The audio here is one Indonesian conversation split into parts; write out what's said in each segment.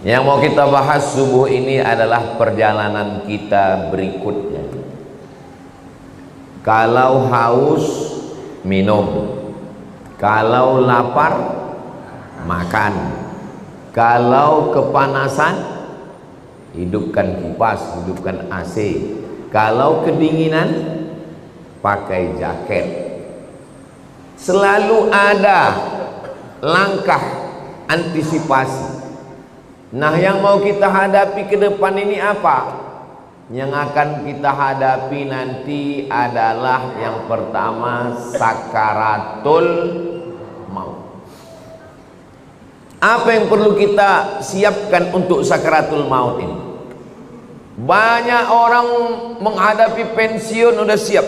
Yang mau kita bahas subuh ini adalah perjalanan kita berikutnya. Kalau haus, minum. Kalau lapar, makan. Kalau kepanasan, hidupkan kipas, hidupkan AC. Kalau kedinginan, pakai jaket. Selalu ada langkah antisipasi. Nah, yang mau kita hadapi ke depan ini apa? Yang akan kita hadapi nanti adalah yang pertama, sakaratul maut. Apa yang perlu kita siapkan untuk sakaratul maut ini? Banyak orang menghadapi pensiun udah siap.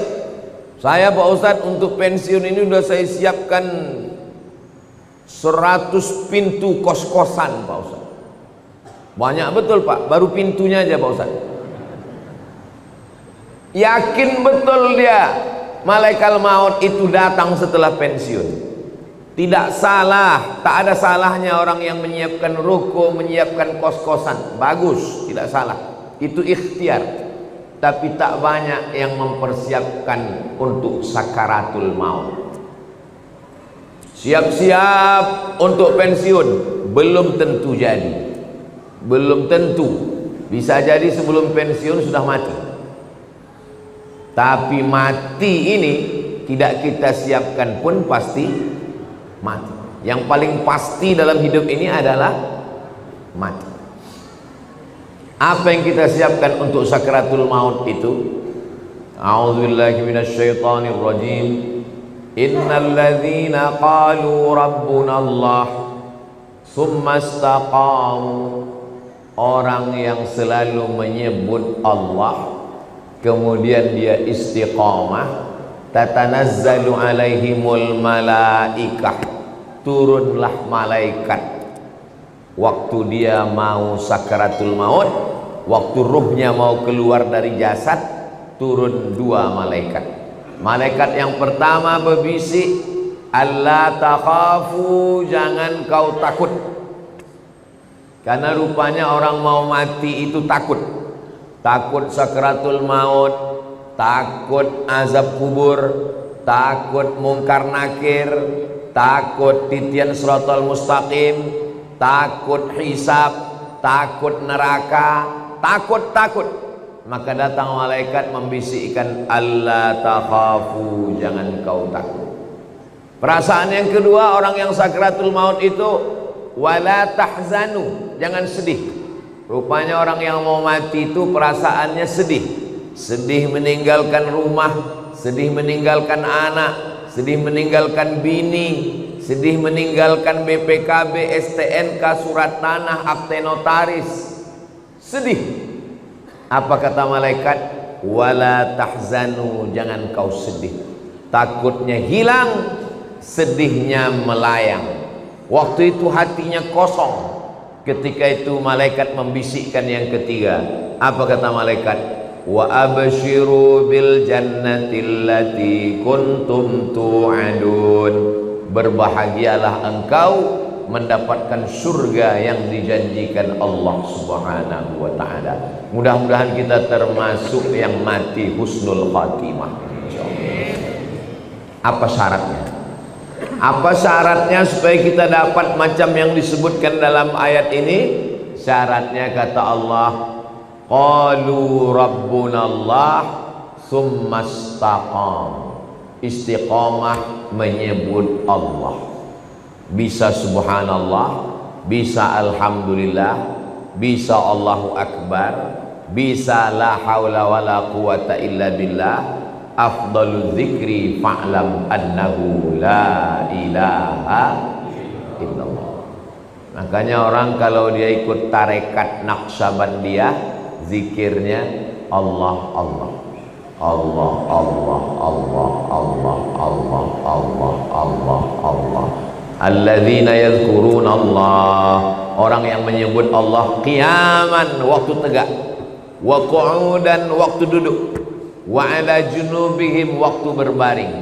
Saya Pak Ustadz untuk pensiun ini udah saya siapkan 100 pintu kos-kosan Pak Ustadz. Banyak betul Pak, baru pintunya aja Pak Ustadz. Yakin betul dia malaikat maut itu datang setelah pensiun. Tidak salah, tak ada salahnya orang yang menyiapkan ruko, menyiapkan kos-kosan. Bagus, tidak salah. Itu ikhtiar. Tapi tak banyak yang mempersiapkan untuk sakaratul maut. Siap-siap untuk pensiun, belum tentu jadi. Belum tentu. Bisa jadi sebelum pensiun sudah mati. Tapi mati ini tidak kita siapkan pun pasti mati. Yang paling pasti dalam hidup ini adalah mati. Apa yang kita siapkan untuk sakaratul maut itu? A'udzubillahi minasyaitonir rajim. Innal ladzina qalu rabbuna Allah tsumma istaqamu. Orang yang selalu menyebut Allah kemudian dia istiqamah, tatanazzalu alaihimul malaikah, turunlah malaikat waktu dia mau sakaratul maut, waktu ruhnya mau keluar dari jasad, turun dua malaikat. Malaikat yang pertama berbisik, alla takhafu, jangan kau takut. Karena rupanya orang mau mati itu takut. Takut sakaratul maut, takut azab kubur, takut mungkar nakir, takut titian siratal mustaqim, takut hisab, takut neraka, takut. Maka datang malaikat membisikkan, alla takhafu, jangan kau takut. Perasaan yang kedua orang yang sakaratul maut itu, wala tahzanu, jangan sedih. Rupanya orang yang mau mati itu perasaannya sedih. Sedih meninggalkan rumah, sedih meninggalkan anak, sedih meninggalkan bini, sedih meninggalkan BPKB, STNK, surat tanah, akte notaris. Sedih. Apa kata malaikat? Wala tahzanu, jangan kau sedih. Takutnya hilang, sedihnya melayang. Waktu itu hatinya kosong. Ketika itu malaikat membisikkan yang ketiga. Apa kata malaikat? Wa abshiru bil jannati allati kuntum tu'adun. Berbahagialah engkau mendapatkan surga yang dijanjikan Allah Subhanahu wa taala. Mudah-mudahan kita termasuk yang mati husnul khatimah, insyaallah. Apa syaratnya? Apa syaratnya supaya kita dapat macam yang disebutkan dalam ayat ini? Syaratnya kata Allah, qalu rabbunallah tsumma istaqam. Istiqamah menyebut Allah. Bisa subhanallah, bisa alhamdulillah, bisa Allahu akbar, bisa la haula wala quwata illa billah. Afdalu dzikri fa'lam annahu la ilaha illallah. Makanya orang kalau dia ikut tarekat Naqsabandiyah, zikirnya Allah Allah Allah Allah Allah Allah Allah Allah Allah Allah. Alladzina yadhkuruna Allah, orang yang menyebut Allah qiyaman, waktu tegak, wa qu'udan, waktu duduk, wa ala junubihim, waktu berbaring.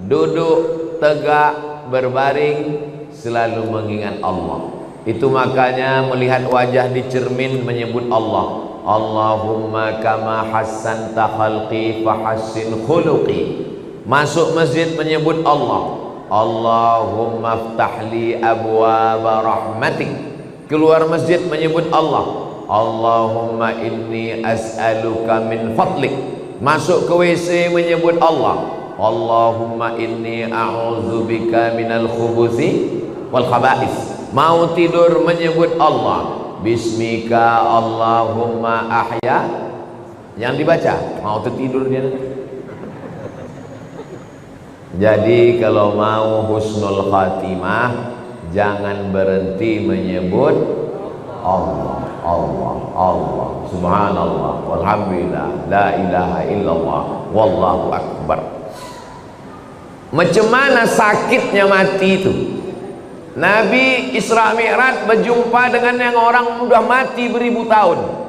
Duduk, tegak, berbaring, selalu mengingat Allah. Itu makanya melihat wajah di cermin menyebut Allah. Allahumma kama hassanta khalqi fahassin khuluqi. Masuk masjid menyebut Allah. Allahumma ftahli abwaba rahmatik. Keluar masjid menyebut Allah. Allahumma inni as'aluka min fadlik. Masuk ke WC menyebut Allah. Allahumma inni a'udzubika minal khubuthi wal khaba'is. Mau tidur menyebut Allah. Bismika Allahumma ahya. Yang dibaca. Mau tertidur dia. Jadi kalau mau husnul khatimah, jangan berhenti menyebut Allah, Allah, Allah, subhanallah, walhamdulillah, la ilaha illallah, wallahu akbar. Macam mana sakitnya mati itu? Nabi Isra Mi'raj berjumpa dengan yang orang sudah mati beribu tahun.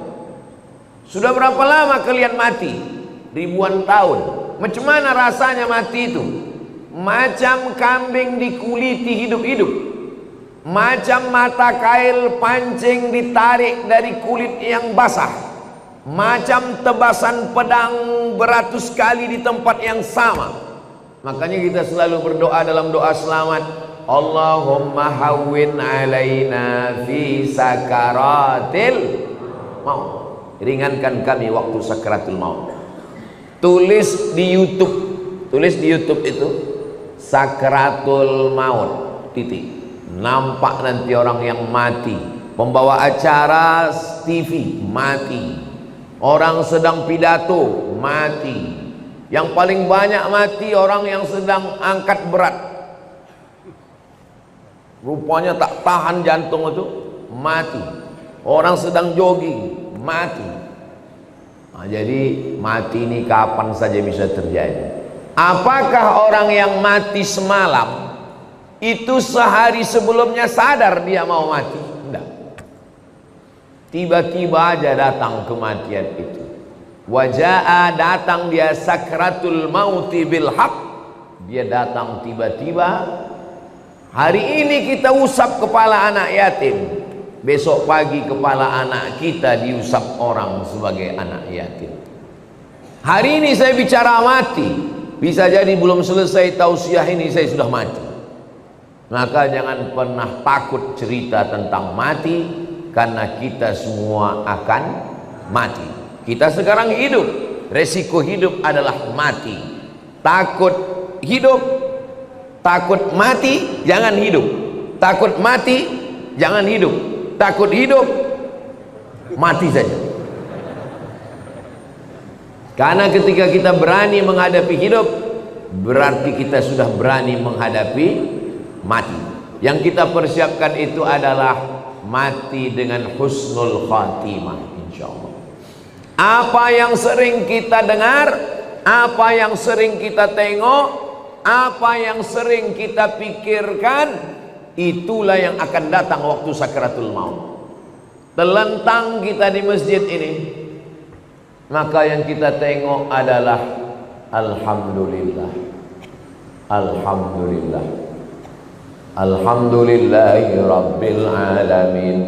Sudah berapa lama kalian mati? Ribuan tahun. Macam mana rasanya mati itu? Macam kambing dikuliti hidup-hidup, macam mata kail pancing ditarik dari kulit yang basah, macam tebasan pedang beratus kali di tempat yang sama. Makanya kita selalu berdoa dalam doa selamat, Allahumma hawwin alaina fi sakaratil maut. Ringankan kami waktu sakaratul maut. Tulis di YouTube itu sakaratul maut titik. Nampak nanti orang yang mati, pembawa acara TV mati, orang sedang pidato mati, yang paling banyak mati orang yang sedang angkat berat, rupanya tak tahan jantung itu mati, orang sedang jogging mati. Nah, jadi mati ini kapan saja bisa terjadi. Apakah orang yang mati semalam itu sehari sebelumnya sadar dia mau mati? Tidak. Tiba-tiba aja datang kematian itu. Waja'a, datang dia sakratul mauti bil haq. Dia datang tiba-tiba. Hari ini kita usap kepala anak yatim, besok pagi kepala anak kita diusap orang sebagai anak yatim. Hari ini saya bicara mati, bisa jadi belum selesai tausiah ini saya sudah mati. Maka jangan pernah takut cerita tentang mati, karena kita semua akan mati. Kita sekarang hidup, resiko hidup adalah mati. Takut hidup, takut mati, jangan hidup. Takut mati, jangan hidup. Takut hidup, mati saja. Karena ketika kita berani menghadapi hidup, berarti kita sudah berani menghadapi mati. Yang kita persiapkan itu adalah mati dengan husnul khatimah, insyaallah. Apa yang sering kita dengar, apa yang sering kita tengok, apa yang sering kita pikirkan, itulah yang akan datang waktu sakaratul maut. Telentang kita di masjid ini, maka yang kita tengok adalah alhamdulillah, alhamdulillah, alhamdulillahi rabbil alamin.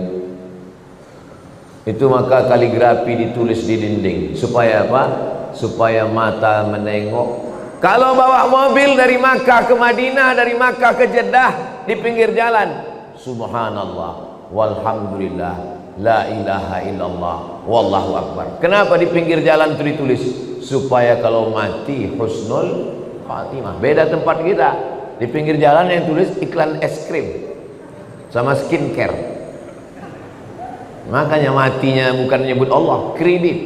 Itu maka kaligrafi ditulis di dinding. Supaya apa? Supaya mata menengok. Kalau bawa mobil dari Makkah ke Madinah, dari Makkah ke Jeddah, di pinggir jalan, subhanallah walhamdulillah, la ilaha illallah, wallahu akbar. Kenapa di pinggir jalan itu ditulis? Supaya kalau mati husnul khatimah. Beda tempat kita, di pinggir jalan yang tulis iklan es krim sama skincare. Makanya matinya bukan menyebut Allah, kredit.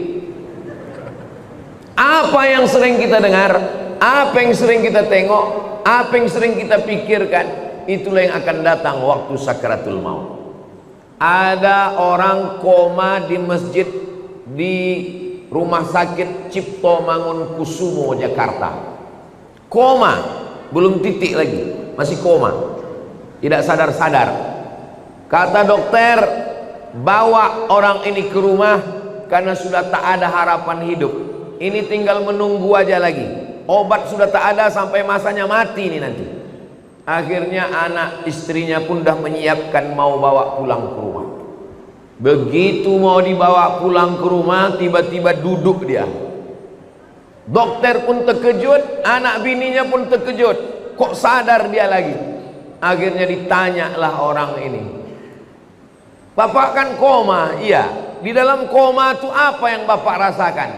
Apa yang sering kita dengar, apa yang sering kita tengok, apa yang sering kita pikirkan, itulah yang akan datang waktu sakaratul maut. Ada orang koma di masjid di Rumah Sakit Cipto Mangunkusumo Jakarta. Koma, belum titik lagi, masih koma, tidak sadar-sadar. Kata dokter, bawa orang ini ke rumah karena sudah tak ada harapan hidup. Ini tinggal menunggu aja lagi. Obat sudah tak ada sampai masanya mati ini nanti. Akhirnya anak istrinya pun dah menyiapkan mau bawa pulang ke rumah. Begitu mau dibawa pulang ke rumah, tiba-tiba duduk dia. Dokter pun terkejut, anak bininya pun terkejut. Kok sadar dia lagi? Akhirnya ditanyalah orang ini, "Bapak kan koma?" "Iya." "Di dalam koma itu apa yang bapak rasakan?"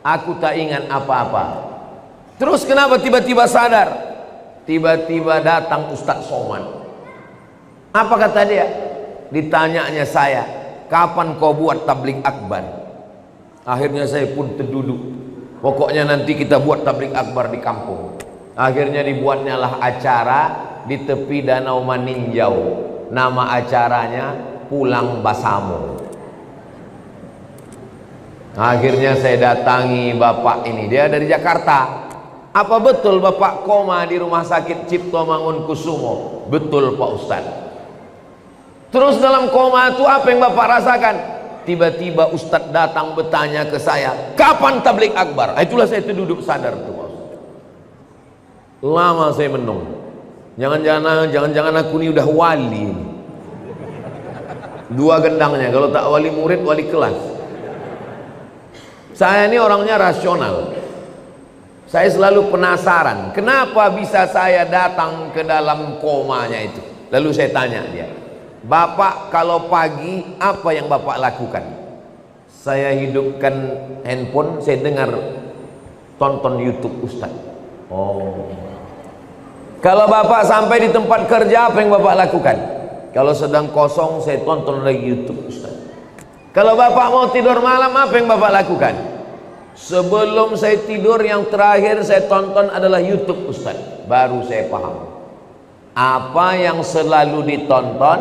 "Aku tak ingat apa-apa." "Terus kenapa tiba-tiba sadar?" Tiba-tiba datang Ustadz Somad. Apa kata dia? Ditanyanya saya, "Kapan kau buat tabligh akbar?" Akhirnya saya pun terduduk. Pokoknya nanti kita buat tabligh akbar di kampung. Akhirnya dibuatnya lah acara di tepi Danau Maninjau. Nama acaranya Pulang Basamo. Akhirnya saya datangi bapak ini. Dia dari Jakarta. "Apa betul bapak koma di rumah sakit Cipto Mangunkusumo?" "Betul Pak Ustadz." "Terus dalam koma itu apa yang bapak rasakan?" Tiba-tiba Ustadz datang bertanya ke saya, "Kapan tabligh akbar?" Itulah saya duduk sadar tuh Pak Ustadz. Lama saya menung. Jangan-jangan aku ini udah wali. Dua gendangnya, kalau tak wali murid, wali kelas. Saya ini orangnya rasional. Saya selalu penasaran, kenapa bisa saya datang ke dalam komanya itu. Lalu saya tanya dia, "Bapak kalau pagi apa yang bapak lakukan?" Saya hidupkan handphone, saya dengar tonton YouTube Ustaz. "Oh." "Kalau bapak sampai di tempat kerja apa yang bapak lakukan?" "Kalau sedang kosong saya tonton lagi YouTube Ustaz." "Kalau bapak mau tidur malam apa yang bapak lakukan?" "Sebelum saya tidur yang terakhir saya tonton adalah YouTube Ustaz." Baru saya paham, apa yang selalu ditonton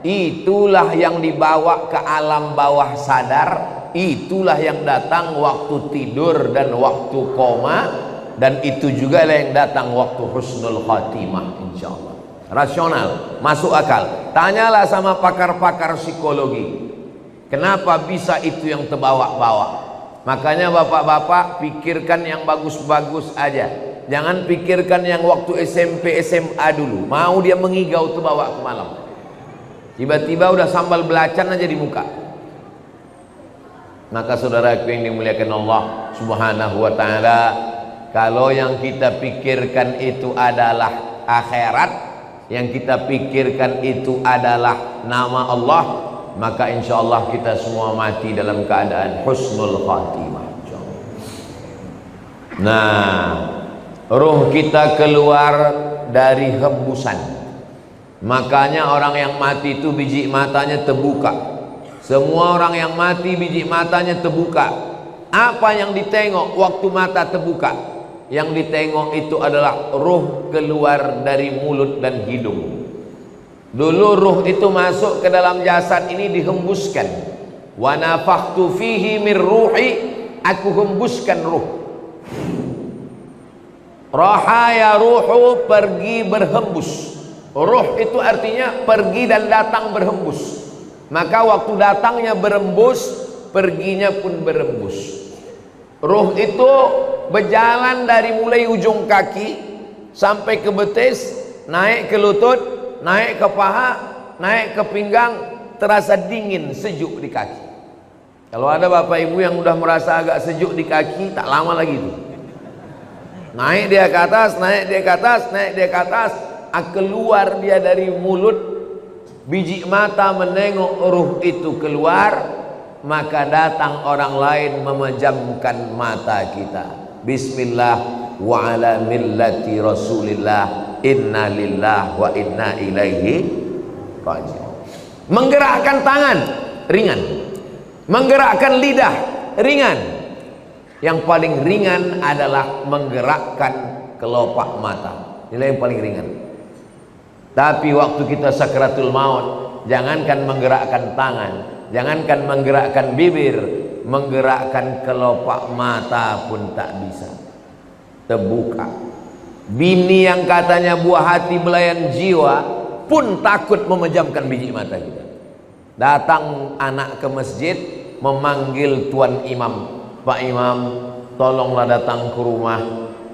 itulah yang dibawa ke alam bawah sadar, itulah yang datang waktu tidur dan waktu koma, dan itu juga yang datang waktu husnul khatimah insyaallah. Rasional, masuk akal. Tanyalah sama pakar-pakar psikologi, kenapa bisa itu yang terbawa-bawa. Makanya bapak-bapak pikirkan yang bagus-bagus aja. Jangan pikirkan yang waktu SMP SMA dulu. Mau dia mengigau tuh bawa ke malam. Tiba-tiba udah sambal belacan aja di muka. Maka saudaraku yang dimuliakan Allah Subhanahu wa taala, kalau yang kita pikirkan itu adalah akhirat, yang kita pikirkan itu adalah nama Allah, maka insya Allah kita semua mati dalam keadaan husnul khatimah. Nah, ruh kita keluar dari hembusan. Makanya orang yang mati itu biji matanya terbuka. Semua orang yang mati biji matanya terbuka. Apa yang ditengok waktu mata terbuka? Yang ditengok itu adalah ruh keluar dari mulut dan hidung. Dulu ruh itu masuk ke dalam jasad ini dihembuskan. Wa nafakhtu fihi mir ruhi, aku hembuskan ruh. Rahaya ruhu, pergi berhembus. Ruh itu artinya pergi dan datang berhembus. Maka waktu datangnya berembus, perginya pun berembus. Ruh itu berjalan dari mulai ujung kaki sampai ke betis, naik ke lutut, naik ke paha, naik ke pinggang, terasa dingin, sejuk di kaki. Kalau ada bapak ibu yang udah merasa agak sejuk di kaki, tak lama lagi itu. Naik dia ke atas, naik dia ke atas, naik dia ke atas, keluar dia dari mulut, biji mata menengok ruh itu keluar, maka datang orang lain memejamkan mata kita. Bismillah wa ala millati Rasulillah, inna lillah wa inna ilaihi raji'un. Menggerakkan tangan ringan, menggerakkan lidah ringan. Yang paling ringan adalah menggerakkan kelopak mata. Ini yang paling ringan. Tapi waktu kita sakratul maut, jangankan menggerakkan tangan, jangankan menggerakkan bibir, menggerakkan kelopak mata pun tak bisa. Terbuka. Bini yang katanya buah hati belayan jiwa pun takut memejamkan biji mata kita. Datang anak ke masjid memanggil tuan imam, "Pak Imam, tolonglah datang ke rumah.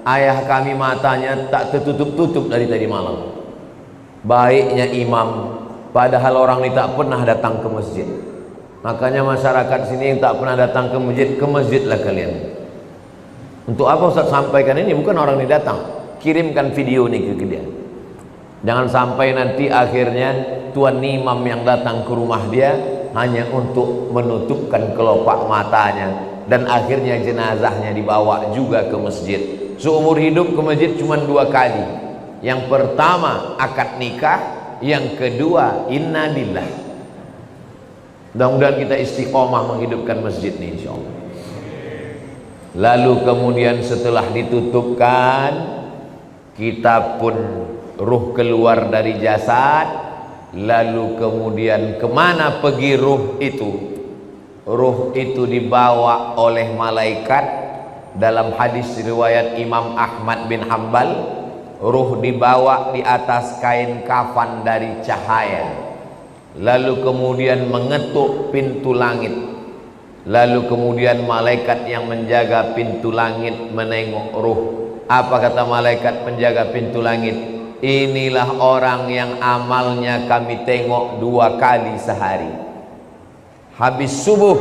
Ayah kami matanya tak tertutup-tutup dari tadi malam. baiknya imam, padahal orang ini tak pernah datang ke masjid. Makanya masyarakat sini yang tak pernah datang ke masjidlah kalian. Untuk apa Ustaz sampaikan ini? Bukan orang ini datang, kirimkan video ini ke dia. Jangan sampai nanti akhirnya tuan imam yang datang ke rumah dia hanya untuk menutupkan kelopak matanya, dan akhirnya jenazahnya dibawa juga ke masjid. Seumur hidup ke masjid cuma 2 kali. Yang pertama akad nikah, yang kedua inna lillah. Mudah-mudahan kita istiqomah menghidupkan masjid ini insyaallah. Lalu kemudian setelah ditutupkan, kita pun ruh keluar dari jasad. Lalu kemudian kemana pergi ruh itu? Ruh itu dibawa oleh malaikat. Dalam hadis riwayat Imam Ahmad bin Hambal, ruh dibawa di atas kain kafan dari cahaya, lalu kemudian mengetuk pintu langit. Lalu kemudian malaikat yang menjaga pintu langit menengok ruh. Apa kata malaikat penjaga pintu langit? Inilah orang yang amalnya kami tengok 2 kali sehari. Habis subuh,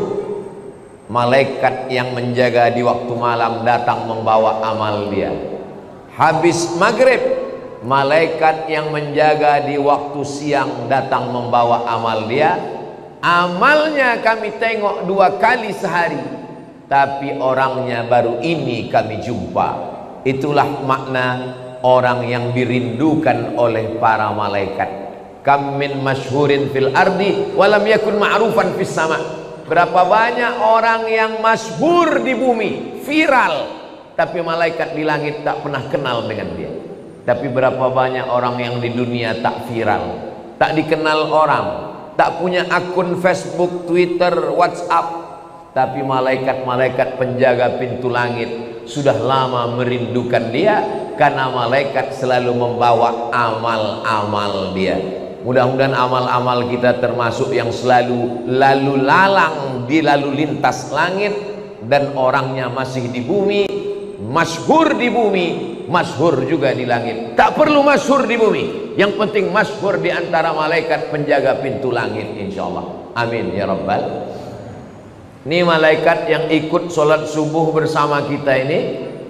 malaikat yang menjaga di waktu malam datang membawa amal dia. Habis maghrib, malaikat yang menjaga di waktu siang datang membawa amal dia. Amalnya kami tengok 2 kali sehari, tapi orangnya baru ini kami jumpa. Itulah makna orang yang dirindukan oleh para malaikat. Kam min masyhurin fil ardi walam yakun ma'rufan fis sama. Berapa banyak orang yang masyhur di bumi, viral, tapi malaikat di langit tak pernah kenal dengan dia. Tapi berapa banyak orang yang di dunia tak viral, tak dikenal orang, tak punya akun Facebook, Twitter, WhatsApp, tapi malaikat-malaikat penjaga pintu langit sudah lama merindukan dia, karena malaikat selalu membawa amal-amal dia. Mudah-mudahan amal-amal kita termasuk yang selalu lalu lalang di lalu lintas langit, dan orangnya masih di bumi, masyhur di bumi, masyhur juga di langit. Tak perlu masyhur di bumi, yang penting masyhur di antara malaikat penjaga pintu langit insyaallah. Amin ya rabbal. Ini malaikat yang ikut sholat subuh bersama kita ini,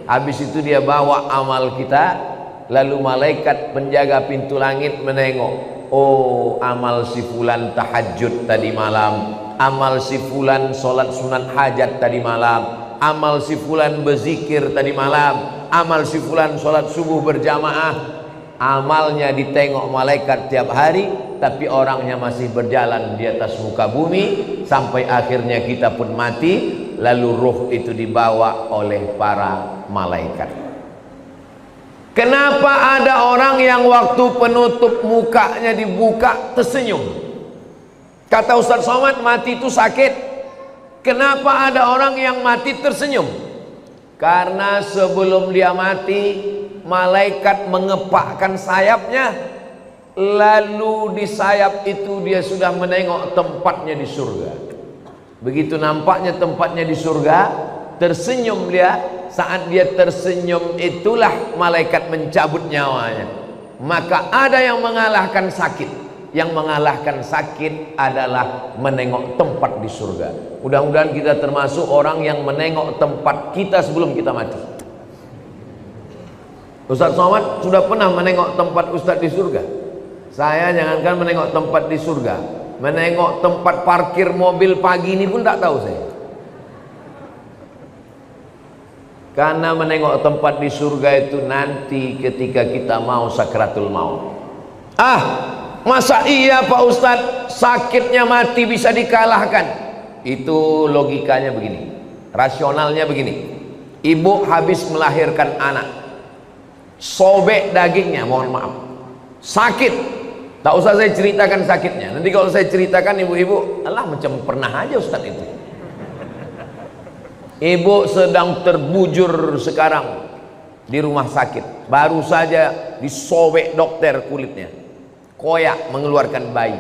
habis itu dia bawa amal kita. Lalu malaikat penjaga pintu langit menengok, oh amal si fulan tahajud tadi malam, amal si fulan sholat sunat hajat tadi malam, amal si fulan berzikir tadi malam, amal si fulan sholat subuh berjamaah. Amalnya ditengok malaikat tiap hari, tapi orangnya masih berjalan di atas muka bumi, sampai akhirnya kita pun mati, lalu ruh itu dibawa oleh para malaikat. Kenapa ada orang yang waktu penutup mukanya dibuka tersenyum? Kata Ustaz Somad, mati itu sakit. Kenapa ada orang yang mati tersenyum? Karena sebelum dia mati, malaikat mengepakkan sayapnya, lalu di sayap itu dia sudah menengok tempatnya di surga. Begitu nampaknya tempatnya di surga, tersenyum dia. Saat dia tersenyum itulah malaikat mencabut nyawanya. Maka ada yang mengalahkan sakit. Yang mengalahkan sakit adalah menengok tempat di surga. Mudah-mudahan kita termasuk orang yang menengok tempat kita sebelum kita mati. Ustaz Somad sudah pernah menengok tempat Ustaz di surga. Saya jangankan menengok tempat di surga, menengok tempat parkir mobil pagi ini pun tak tahu saya. Karena menengok tempat di surga itu nanti ketika kita mau sakratul maut. Masa iya Pak Ustadz, sakitnya mati bisa dikalahkan? Itu logikanya begini, rasionalnya begini. Ibu habis melahirkan anak, sobek dagingnya, mohon maaf, sakit. Tak usah saya ceritakan sakitnya. Nanti kalau saya ceritakan ibu-ibu, alah macam pernah aja Ustadz itu. Ibu sedang terbujur sekarang di rumah sakit, baru saja disobek dokter kulitnya, koyak mengeluarkan bayi.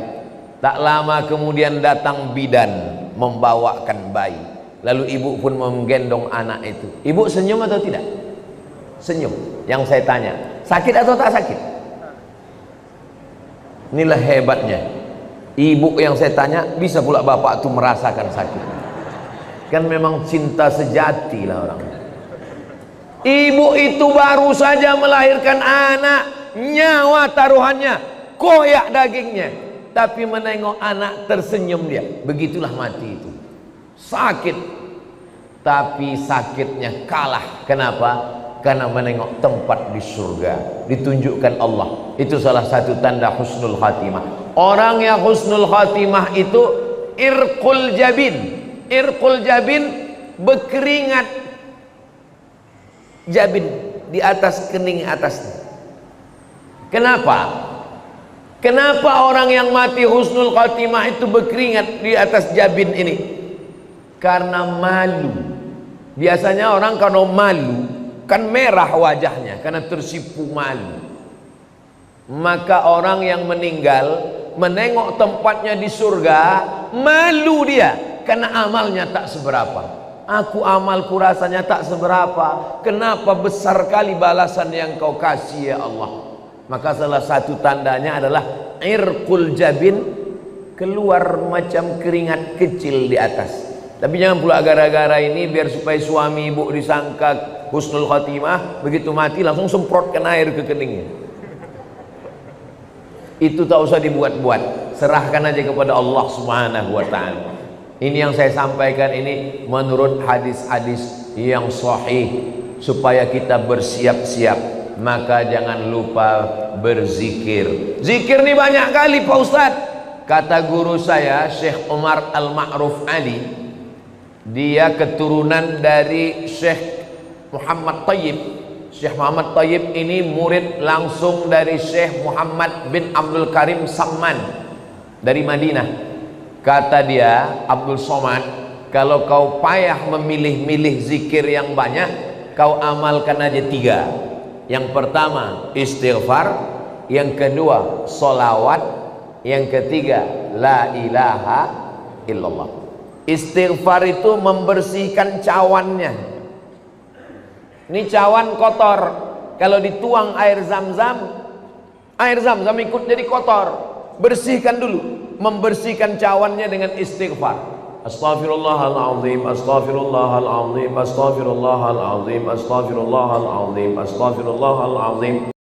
Tak lama kemudian datang bidan membawakan bayi, lalu ibu pun menggendong anak itu. Ibu senyum atau tidak? Senyum. Yang saya tanya, sakit atau tak sakit? Inilah hebatnya. Ibu yang saya tanya, bisa pula bapak tuh merasakan sakit. Kan memang cinta sejati lah orang. Ibu itu baru saja melahirkan anak, nyawa taruhannya, koyak dagingnya, tapi menengok anak tersenyum dia. Begitulah mati itu. Sakit, tapi sakitnya kalah. Kenapa? Karena menengok tempat di surga, ditunjukkan Allah. Itu salah satu tanda husnul khatimah. Orang yang husnul khatimah itu irqul jabin. Irqul jabin, berkeringat jabin di atas kening atasnya. Kenapa? Kenapa orang yang mati husnul khatimah itu berkeringat di atas jabin ini? Karena malu. Biasanya orang kalau malu kan merah wajahnya karena tersipu malu. Maka orang yang meninggal menengok tempatnya di surga, malu dia karena amalnya tak seberapa. Aku amalku rasanya tak seberapa, kenapa besar kali balasan yang kau kasih ya Allah. Maka salah satu tandanya adalah irqul jabin, keluar macam keringat kecil di atas. Tapi jangan pula gara-gara ini biar supaya suami ibu disangka husnul khatimah, begitu mati langsung semprotkan air ke keningnya. Itu tak usah dibuat-buat, serahkan aja kepada Allah Subhanahu wa ta'ala. Ini yang saya sampaikan ini menurut hadis-hadis yang sahih, supaya kita bersiap-siap. Maka jangan lupa berzikir. Zikir ini banyak kali Pak Ustadz. Kata guru saya Syekh Umar Al-Ma'ruf Ali, dia keturunan dari Syekh Muhammad Tayyib. Syekh Muhammad Tayyib ini murid langsung dari Syekh Muhammad bin Abdul Karim Samman dari Madinah. Kata dia, Abdul Somad, kalau kau payah memilih-milih zikir yang banyak, kau amalkan aja 3. Yang pertama istighfar, yang kedua solawat, yang ketiga la ilaha illallah. Istighfar itu membersihkan cawannya. Ini cawan kotor, kalau dituang air zam-zam ikut jadi kotor. Bersihkan dulu, membersihkan cawannya dengan istighfar. Astaghfirullahaladzim, astaghfirullahaladzim, astaghfirullahaladzim, astaghfirullahaladzim, astaghfirullahaladzim.